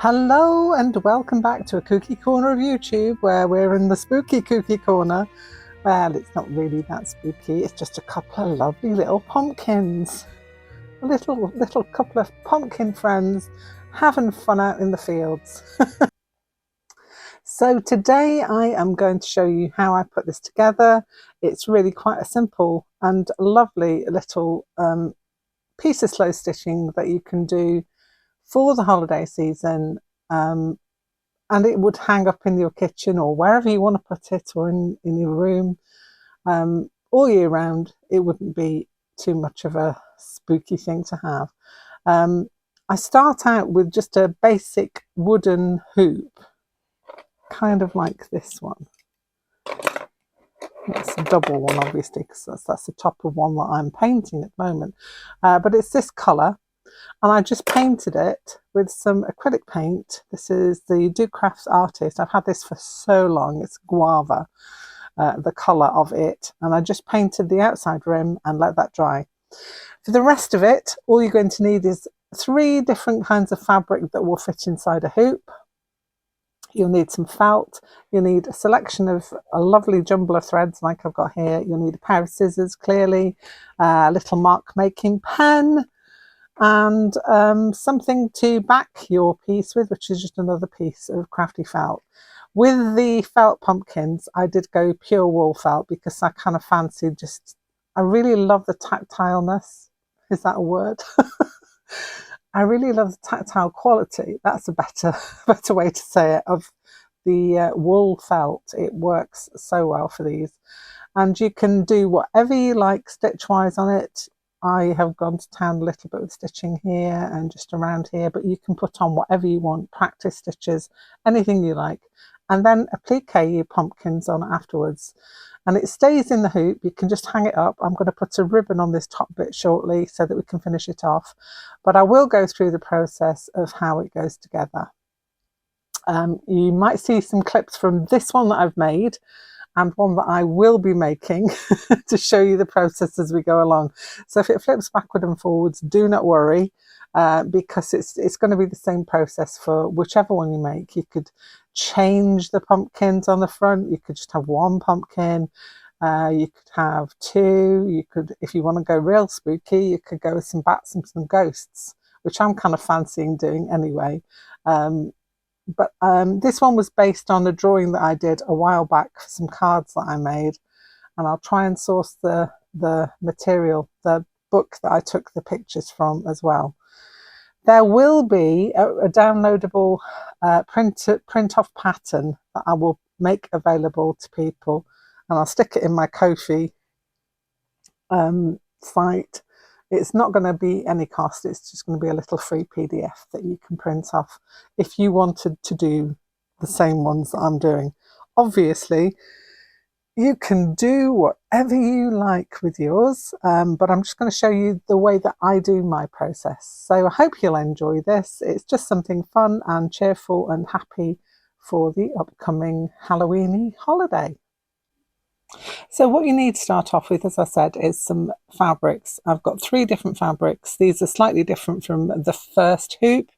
Hello and welcome back to a Kooky Corner of YouTube, where we're in the spooky Kooky Corner. Well, it's not really that spooky, it's just a couple of lovely little pumpkins. A little couple of pumpkin friends having fun out in the fields. So today I am going to show you how I put this together. It's really quite a simple and lovely little piece of slow stitching that you can do for the holiday season, and it would hang up in your kitchen or wherever you want to put it, or in your room, all year round. It wouldn't be too much of a spooky thing to have. I start out with just a basic wooden hoop, kind of like this one. It's a double one, obviously, because that's the top of one that I'm painting at the moment, but it's this colour. And I just painted it with some acrylic paint. This is the Do Crafts Artist. I've had this for so long. It's guava, the colour of it. And I just painted the outside rim and let that dry. For the rest of it, all you're going to need is 3 different kinds of fabric that will fit inside a hoop. You'll need some felt. You'll need a selection of a lovely jumble of threads like I've got here. You'll need a pair of scissors, clearly, a little mark making pen, and something to back your piece with, which is just another piece of crafty felt. With the felt pumpkins, I did go pure wool felt because I kind of fancied I really love the tactileness. Is that a word? I really love the tactile quality. That's a better way to say it, of the wool felt. It works so well for these. And you can do whatever you like stitch-wise on it. I have gone to town a little bit with stitching here and just around here, but you can put on whatever you want, practice stitches, anything you like, and then applique your pumpkins on afterwards. And it stays in the hoop. You can just hang it up. I'm going to put a ribbon on this top bit shortly so that we can finish it off, but I will go through the process of how it goes together. You might see some clips from this one that I've made and one that I will be making to show you the process as we go along. So if it flips backward and forwards, do not worry, because it's going to be the same process for whichever one you make. You could change the pumpkins on the front. You could just have 1 pumpkin. You could have 2. You could, if you want to go real spooky, you could go with some bats and some ghosts, which I'm kind of fancying doing anyway. But this one was based on a drawing that I did a while back for some cards that I made, and I'll try and source the material, the book that I took the pictures from as well. There will be a downloadable print-off pattern that I will make available to people, and I'll stick it in my Ko-fi site. It's not going to be any cost. It's just going to be a little free PDF that you can print off if you wanted to do the same ones that I'm doing. Obviously, you can do whatever you like with yours, but I'm just going to show you the way that I do my process. So I hope you'll enjoy this. It's just something fun and cheerful and happy for the upcoming Halloweeny holiday. So what you need to start off with, as I said, is some fabrics. I've got 3 different fabrics. These are slightly different from the first hoop,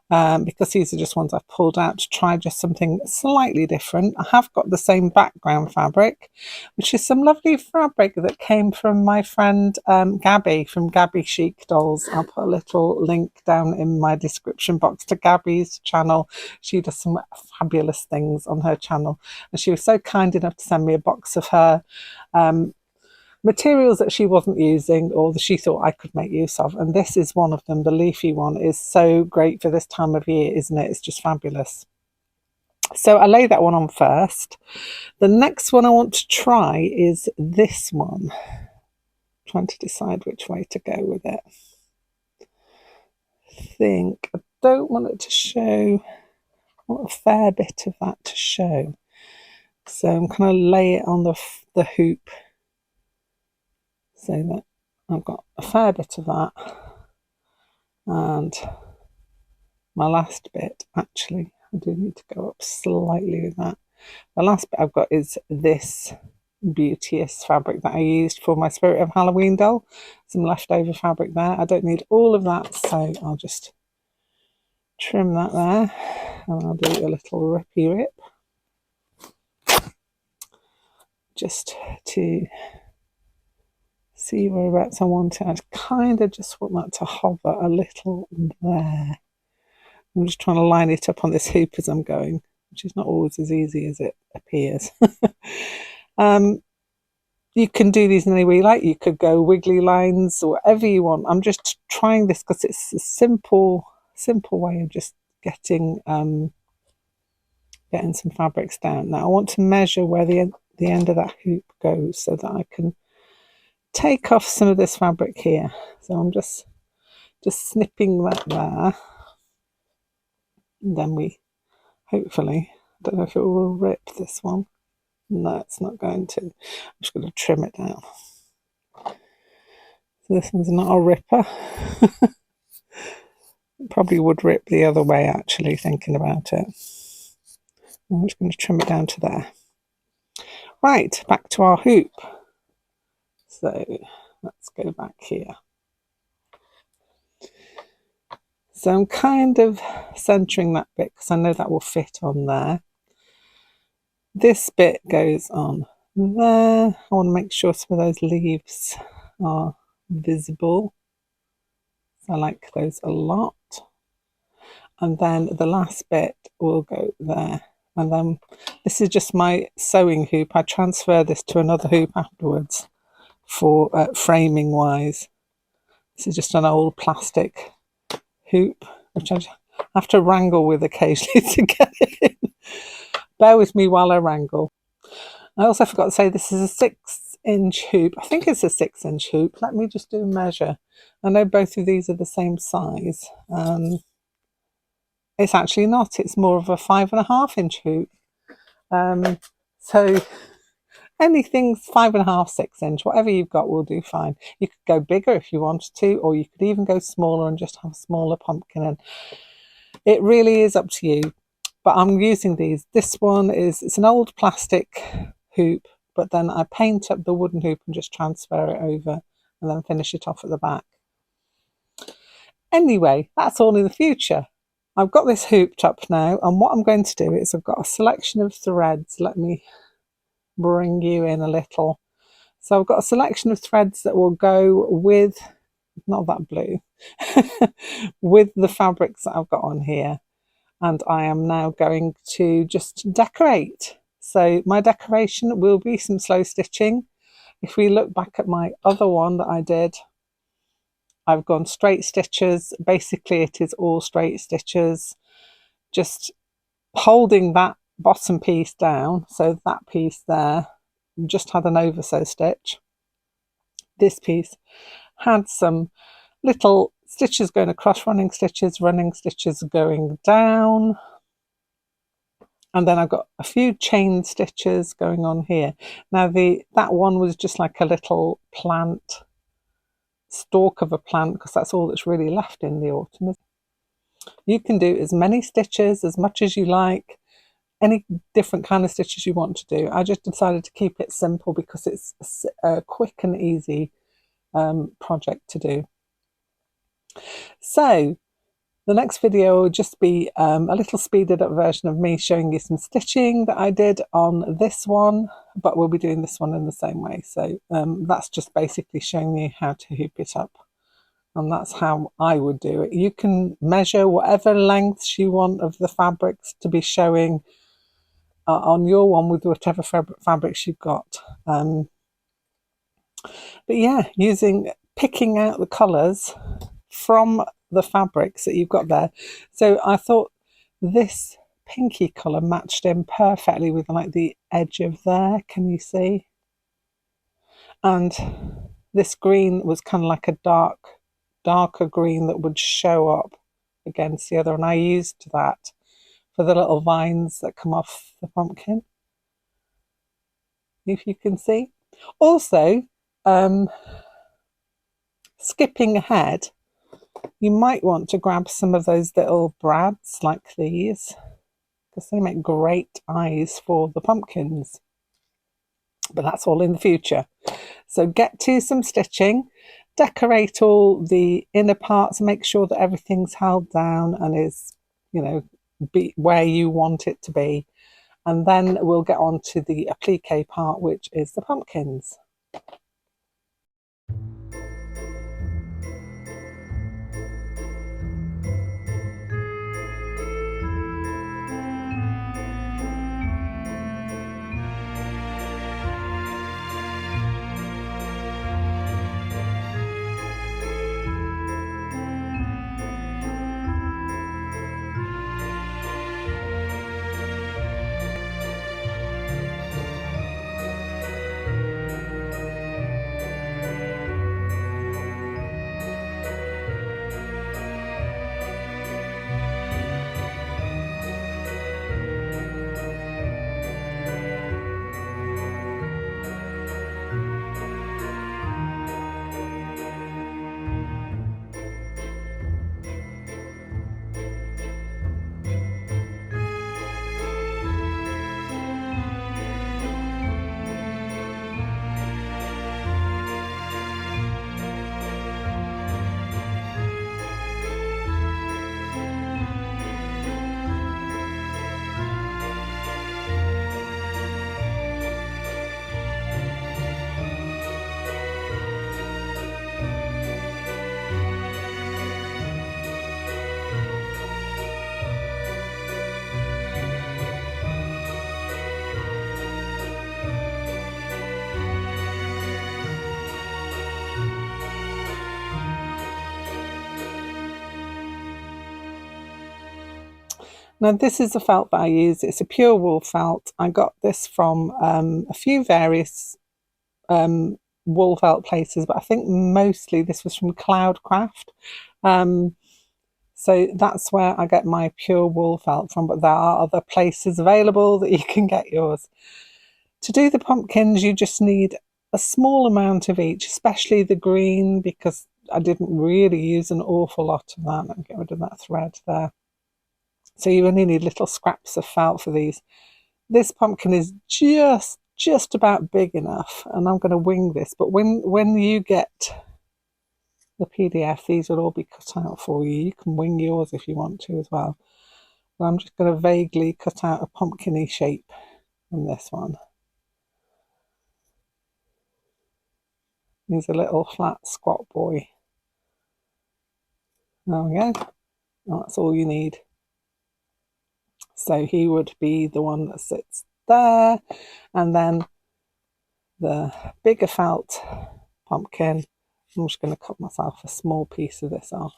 because these are just ones I've pulled out to try just something slightly different. I have got the same background fabric, which is some lovely fabric that came from my friend Gaby from Gaby Chic Dolls. I'll put a little link down in my description box to Gaby's channel. She does some fabulous things on her channel, and she was so kind enough to send me a box of her materials that she wasn't using or that she thought I could make use of, and this is one of them. The leafy one is so great for this time of year, isn't it? It's just fabulous. So I lay that one on first. The next one I want to try is this one. I'm trying to decide which way to go with it. I don't want it to show. I want a fair bit of that to show, so I'm going to lay it on the hoop so that I've got a fair bit of that. And my last bit, actually, I do need to go up slightly with that. The last bit I've got is this beauteous fabric that I used for my Spirit of Halloween doll. Some leftover fabric there. I don't need all of that, so I'll just trim that there, and I'll do a little rippy rip just to see whereabouts I want it. I kind of just want that to hover a little there. I'm just trying to line it up on this hoop as I'm going, which is not always as easy as it appears. You can do these in any way you like. You could go wiggly lines or whatever you want. I'm just trying this because it's a simple way of just getting some fabrics down. Now I want to measure where the end of that hoop goes so that I can take off some of this fabric here. So I'm just snipping that there. And then we hopefully, I don't know if it will rip this one. No, it's not going to. I'm just going to trim it down. So this one's not a ripper. It probably would rip the other way actually, thinking about it. I'm just going to trim it down to there. Right, back to our hoop. So let's go back here. So I'm kind of centering that bit because I know that will fit on there. This bit goes on there. I want to make sure some of those leaves are visible. So I like those a lot. And then the last bit will go there. And then this is just my sewing hoop. I transfer this to another hoop afterwards for framing wise. This is just an old plastic hoop, which I have to wrangle with occasionally to get it in. Bear with me while I wrangle. I also forgot to say this is a 6-inch hoop. I think it's a 6-inch hoop. Let me just do a measure. I know both of these are the same size. It's actually not. It's more of a 5.5-inch hoop. So anything 5.5, 6-inch, whatever you've got will do fine. You could go bigger if you wanted to, or you could even go smaller and just have a smaller pumpkin. And it really is up to you. But I'm using these. This one it's an old plastic hoop, but then I paint up the wooden hoop and just transfer it over and then finish it off at the back. Anyway, that's all in the future. I've got this hooped up now, and what I'm going to do is I've got a selection of threads. Let me bring you in a little. So I've got a selection of threads that will go with, not that blue, with the fabrics that I've got on here. And I am now going to just decorate. So my decoration will be some slow stitching. If we look back at my other one that I did, I've gone straight stitches. Basically it is all straight stitches, just holding that bottom piece down. So that piece there just had an oversew stitch. This piece had some little stitches going across, running stitches going down. And then I've got a few chain stitches going on here. Now that one was just like a little plant, stalk of a plant, because that's all that's really left in the autumn. You can do as many stitches, as much as you like, any different kind of stitches you want to do. I just decided to keep it simple because it's a quick and easy project to do. So the next video will just be a little speeded up version of me showing you some stitching that I did on this one, but we'll be doing this one in the same way. So that's just basically showing you how to hoop it up. And that's how I would do it. You can measure whatever lengths you want of the fabrics to be showing on your one with whatever fabrics you've got. But yeah, picking out the colours from the fabrics that you've got there. So I thought this pinky colour matched in perfectly with like the edge of there. Can you see? And this green was kind of like a darker green that would show up against the other, and I used that for the little vines that come off the pumpkin, if you can see. Also, skipping ahead, you might want to grab some of those little brads like these, because they make great eyes for the pumpkins. But that's all in the future. So get to some stitching, decorate all the inner parts, make sure that everything's held down and is you know, be where you want it to be. And then we'll get on to the applique part, which is the pumpkins. Now this is the felt that I use. It's a pure wool felt. I got this from a few various wool felt places, but I think mostly this was from Cloudcraft. So that's where I get my pure wool felt from, but there are other places available that you can get yours. To do the pumpkins, you just need a small amount of each, especially the green, because I didn't really use an awful lot of that. Let me get rid of that thread there. So you only need little scraps of felt for these. This pumpkin is just about big enough, and I'm going to wing this, but when you get the PDF, these will all be cut out for you. You can wing yours if you want to as well. But I'm just going to vaguely cut out a pumpkin-y shape from this one. He's a little flat squat boy. There we go. And that's all you need. So he would be the one that sits there, and then the bigger felt pumpkin, I'm just going to cut myself a small piece of this off.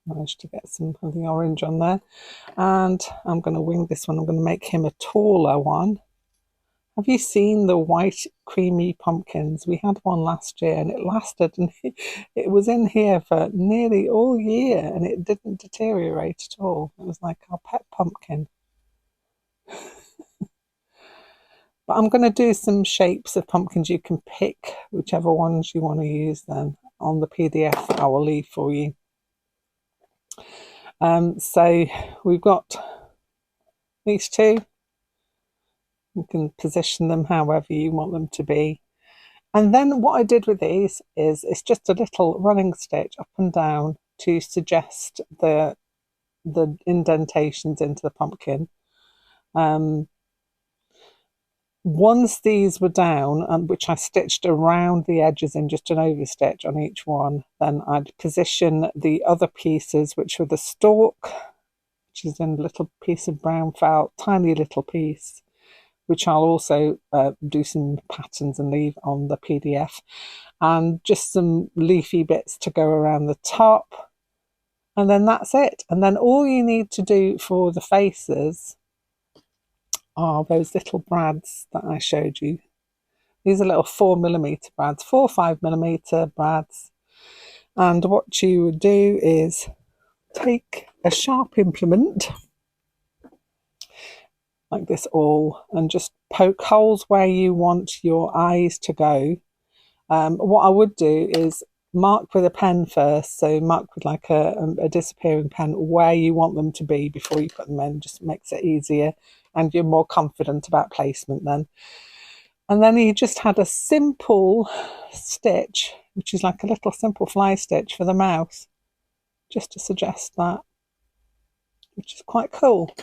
Managed to get some of the orange on there, and I'm going to wing this one. I'm going to make him a taller one. Have you seen the white creamy pumpkins? We had one last year and it lasted, and it was in here for nearly all year and it didn't deteriorate at all. It was like our pet pumpkin. But I'm going to do some shapes of pumpkins. You can pick whichever ones you want to use then on the PDF that I will leave for you. So we've got these two. You can position them however you want them to be. And then what I did with these is it's just a little running stitch up and down to suggest the indentations into the pumpkin. Once these were down, which I stitched around the edges in just an overstitch on each one, then I'd position the other pieces, which were the stalk, which is in a little piece of brown felt, tiny little piece, which I'll also do some patterns and leave on the PDF, and just some leafy bits to go around the top. And then that's it. And then all you need to do for the faces are those little brads that I showed you. These are little 4mm brads, 4 or 5mm brads. And what you would do is take a sharp implement like this awl and just poke holes where you want your eyes to go. What I would do is mark with a pen first, so mark with like a disappearing pen where you want them to be before you put them in. Just makes it easier and you're more confident about placement then. And then you just had a simple stitch, which is like a little simple fly stitch for the mouth, just to suggest that. which is quite cool.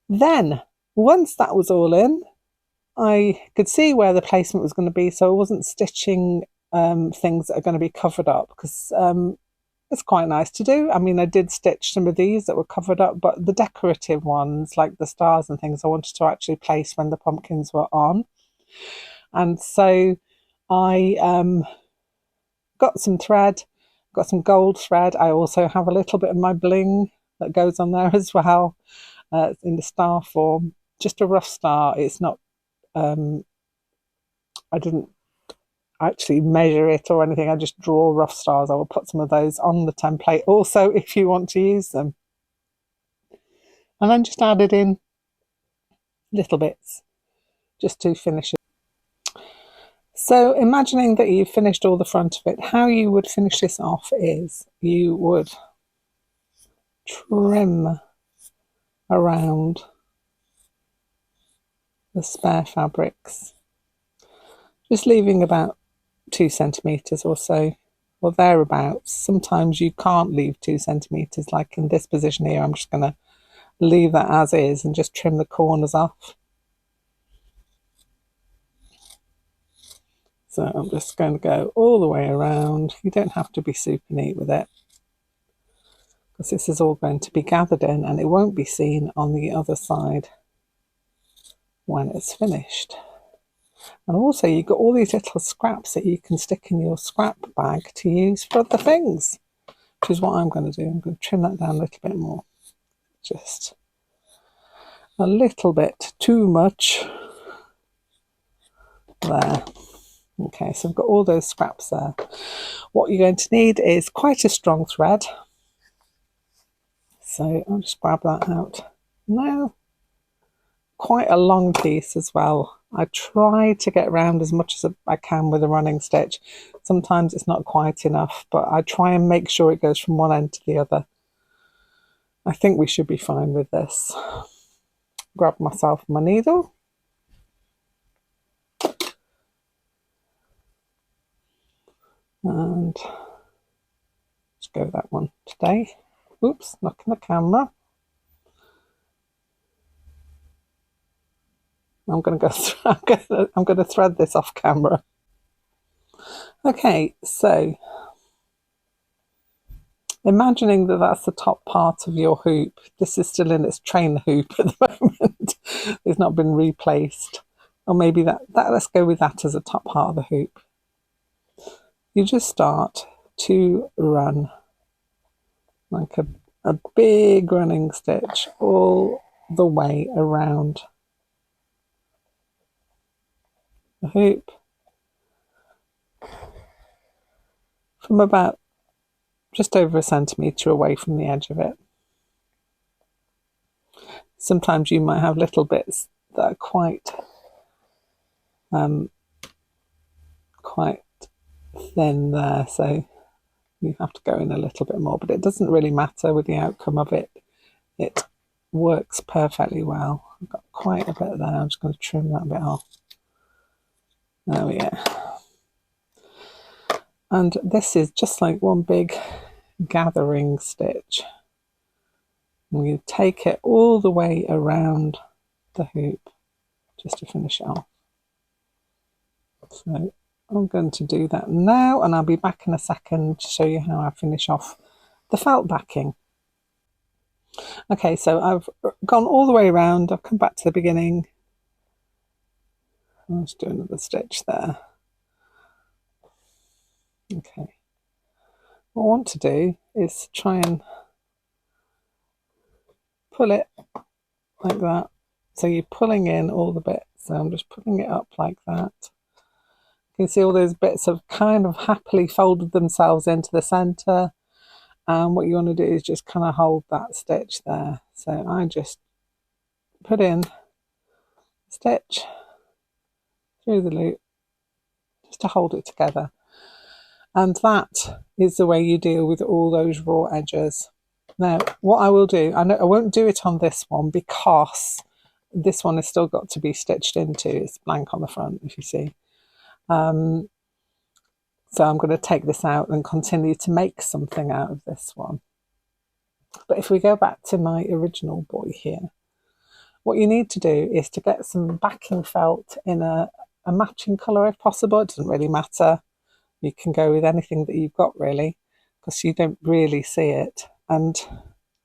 Then, once that was all in, I could see where the placement was going to be, so I wasn't stitching things that are going to be covered up, because it's quite nice to do. I mean, I did stitch some of these that were covered up, but the decorative ones, like the stars and things, I wanted to actually place when the pumpkins were on. And so I got some thread, got some gold thread. I also have a little bit of my bling that goes on there as well, in the star form. Just a rough star. It's not, I didn't actually measure it or anything. I just draw rough stars. I will put some of those on the template also if you want to use them. And then just added in little bits just to finish it. So imagining that you've finished all the front of it, how you would finish this off is you would trim around the spare fabrics, just leaving about 2 centimetres or so, or thereabouts. Sometimes you can't leave 2 centimetres, like in this position here. I'm just going to leave that as is and just trim the corners off. So I'm just going to go all the way around. You don't have to be super neat with it, because this is all going to be gathered in and it won't be seen on the other side when it's finished. And also you've got all these little scraps that you can stick in your scrap bag to use for other things, which is what I'm going to do. I'm going to trim that down a little bit more. Just a little bit too much there. Okay, so I've got all those scraps there. What you're going to need is quite a strong thread. So I'll just grab that out now. Quite a long piece as well. I try to get around as much as I can with a running stitch. Sometimes it's not quite enough, but I try and make sure it goes from one end to the other. I think we should be fine with this. Grab myself my needle. And let's go with that one today. Oops, knocking the camera. I'm going to thread this off camera. Okay, so imagining that that's the top part of your hoop. This is still in its train hoop at the moment. It's not been replaced. Or maybe that let's go with that as a top part of the hoop. You just start to run like a big running stitch all the way around the hoop from about just over a centimetre away from the edge of it. Sometimes you might have little bits that are quite thin there, so you have to go in a little bit more, but it doesn't really matter with the outcome of it. It works perfectly well. I've got quite a bit there. I'm just going to trim that bit off. There we go. And this is just like one big gathering stitch. And you take it all the way around the hoop just to finish it off. So I'm going to do that now, and I'll be back in a second to show you how I finish off the felt backing. Okay, so I've gone all the way around. I've come back to the beginning. I'll just do another stitch there. Okay. What I want to do is try and pull it like that. So you're pulling in all the bits. So I'm just pulling it up like that. You can see all those bits have kind of happily folded themselves into the centre. And what you want to do is just kind of hold that stitch there. So I just put in a stitch through the loop just to hold it together. And that is the way you deal with all those raw edges. Now, what I will do, I won't do it on this one because this one has still got to be stitched into. It's blank on the front, if you see. So I'm going to take this out and continue to make something out of this one. But if we go back to my original boy here, what you need to do is to get some backing felt in a matching colour if possible. It doesn't really matter. You can go with anything that you've got really, because you don't really see it. And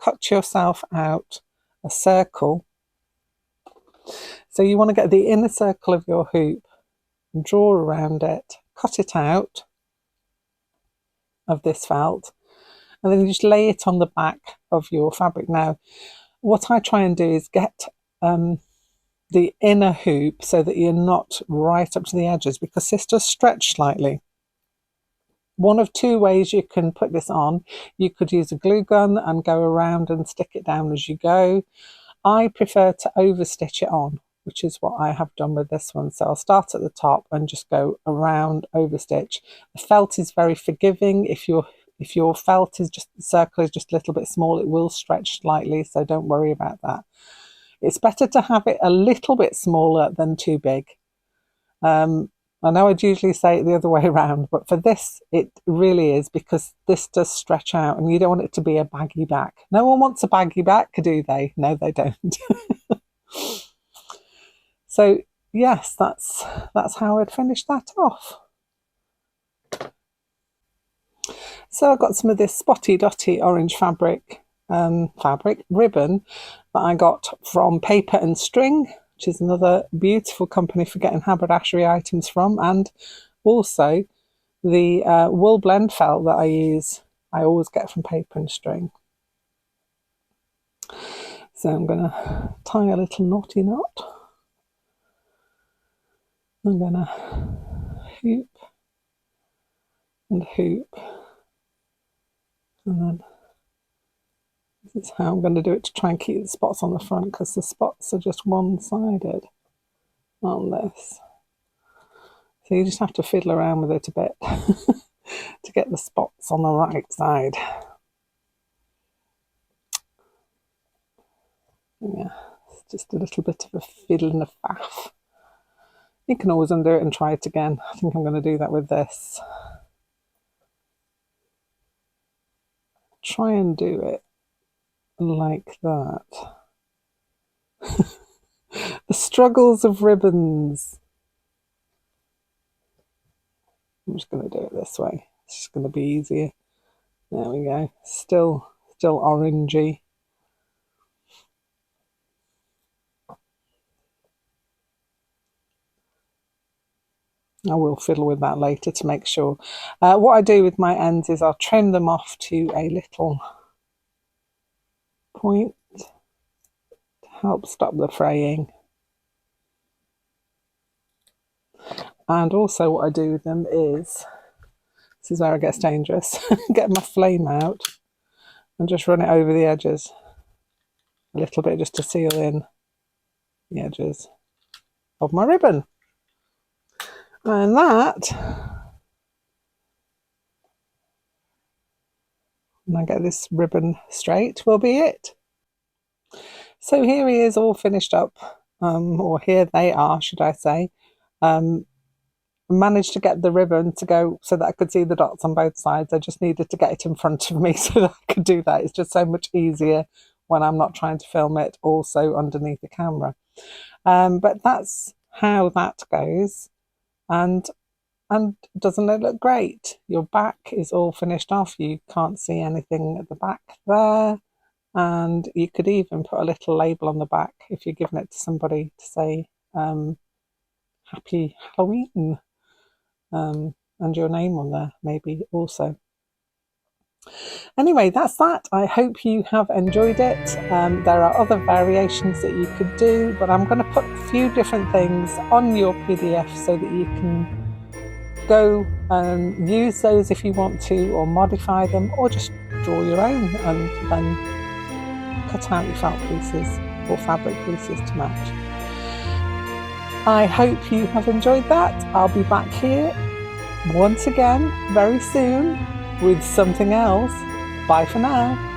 cut yourself out a circle. So you want to get the inner circle of your hoop and draw around it, cut it out of this felt, and then you just lay it on the back of your fabric. Now, what I try and do is get the inner hoop so that you're not right up to the edges, because this does stretch slightly. One of two ways you can put this on. You could use a glue gun and go around and stick it down as you go. I prefer to overstitch it on, which is what I have done with this one. So I'll start at the top and just go around, overstitch. The felt is very forgiving. If your felt is just, the circle is just a little bit small, it will stretch slightly, so don't worry about that. It's better to have it a little bit smaller than too big. I know I'd usually say it the other way around, but for this, it really is, because this does stretch out and you don't want it to be a baggy back. No one wants a baggy back, do they? No, they don't. So yes, that's how I'd finish that off. So I've got some of this spotty dotty orange ribbon that I got from Paper and String, which is another beautiful company for getting haberdashery items from, and also the wool blend felt that I use, I always get from Paper and String. So I'm going to tie a little knotty knot. I'm going to hoop and hoop, and then this is how I'm going to do it to try and keep the spots on the front, because the spots are just one-sided on this. So you just have to fiddle around with it a bit to get the spots on the right side. Yeah, it's just a little bit of a fiddle and a faff. You can always undo it and try it again. I think I'm going to do that with this. Try and do it like that. The struggles of ribbons. I'm just going to do it this way. It's just going to be easier. There we go. Still orangey. I will fiddle with that later to make sure. What I do with my ends is I'll trim them off to a little point to help stop the fraying. And also what I do with them is, this is where it gets dangerous, get my flame out and just run it over the edges a little bit, just to seal in the edges of my ribbon. And that, when I get this ribbon straight, will be it. So here he is all finished up, or here they are, should I say. Managed to get the ribbon to go so that I could see the dots on both sides. I just needed to get it in front of me so that I could do that. It's just so much easier when I'm not trying to film it also underneath the camera. But that's how that goes. And doesn't it look great? Your back is all finished off. You can't see anything at the back there. And you could even put a little label on the back if you're giving it to somebody to say Happy Halloween, and your name on there maybe also. Anyway, that's that. I hope you have enjoyed it. There are other variations that you could do, but I'm going to put a few different things on your PDF so that you can go and use those if you want to, or modify them, or just draw your own and then cut out your felt pieces or fabric pieces to match. I hope you have enjoyed that. I'll be back here once again very soon with something else. Bye for now.